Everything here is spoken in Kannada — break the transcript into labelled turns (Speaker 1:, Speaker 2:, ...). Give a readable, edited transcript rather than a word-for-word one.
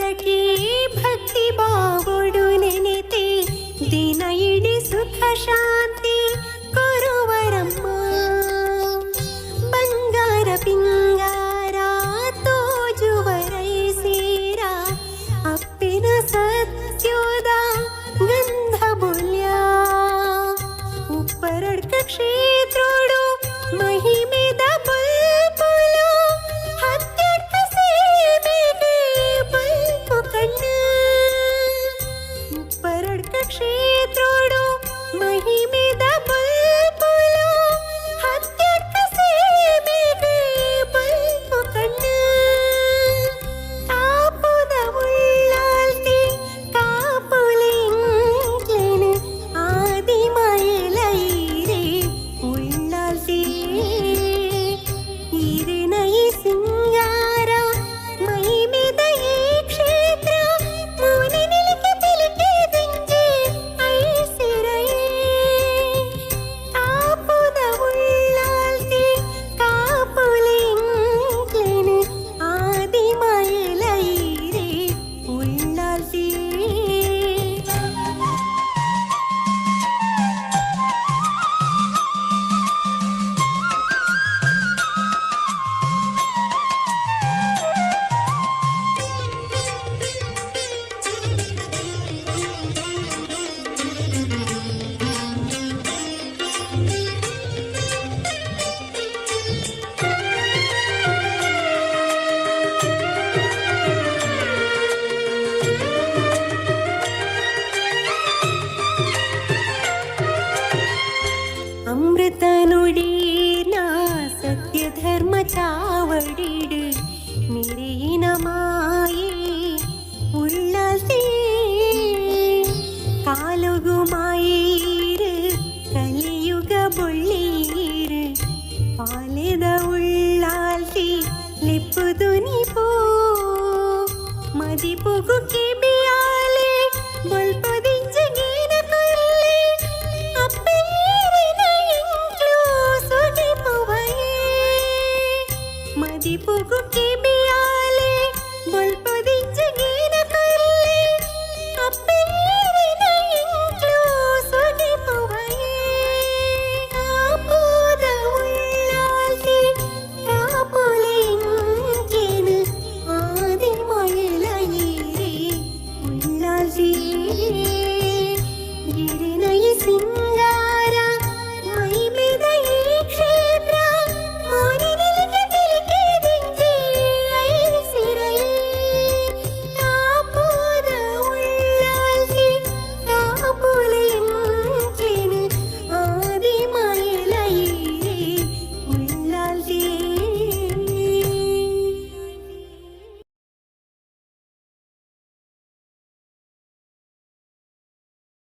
Speaker 1: ಉಳ್ಳಾಟಿ ಭಕ್ತಿ ಬಾವೊಡು ನೆನೆತೆ ದಿನ ಇಡೀ ಸುಖ ಶಾಂತಿ ಕೊರುವರಮ್ಮ. ಬಂಗಾರ ಪಿಂಗಾರ ತೋಜುವರೈ ಸೇರ ಅಪ್ಪಿನ ಸತ್ಯೋದ ಗಂಧ ಬೊಲ್ಯ. ಉಪ್ಪರಡ್ಕ ಕ್ಷೇತ್ರೋಡು ಮಹಿಮೆದ ಬಲ್ಪುಲು ಹತ್ಯಡ್ಕ ಸೇವೆಗೆ ಬಲ್ಪು ಕಣ್ಣ. ಉಪ್ಪರಡ್ಕ ಕ್ಷೇತ್ರೋಡು ಮಹಿಮೆದ ಬಲ್ಪುಲು ಹತ್ಯಡ್ಕ ಸೇವೆಗೆ ಬಲ್ಪು ಕಣ್ಣ. ಕಾಪುದ ಉಳ್ಳಾಲ್ತಿ ಕಾಪುಲೆಂಕ್ಲೆನು ಆದಿಮಯಲೈರೆ ಉಳ್ಳಾಲ್ತಿ. ಈರಿನೈ ಸಿಂಗಾರ ಮಹಿಮೆದ ಈ ಕ್ಷೇತ್ರ ಮೌನಿ ನಿಲಿಕೆ ತಿಲಿಕೆ ದಿಂಜೆ ಐಸಿರಯೇ. ಕಾಪುದ ಉಳ್ಳಾಲ್ತಿ ಕಾಪುಲೆಂಕ್ಲೆನು ಆದಿಮಯಲೈರೆ ಉಳ್ಳಾಲ್ತಿ. ಅಮೃತ ನುಡೀನ ಸತ್ಯ ಧರ್ಮ ಚಾವಡಿಡು ನಿರೀನ ಮಾಯೆ ಉಳ್ಳಾಲ್ತಿ. ಕಾಲುಗು ಮಾಯೀರು ಕಲಿಯುಗ ಬೊಳ್ಳೀರು ಪಾಲೆದ ಉಳ್ಳಾಲ್ತಿ ಲಿಪ್ಪುದು ನಿಪೋ. ಮದಿಪುಗು ಕಿಬಿಯಾಲೆ ಬೊಲ್ಪ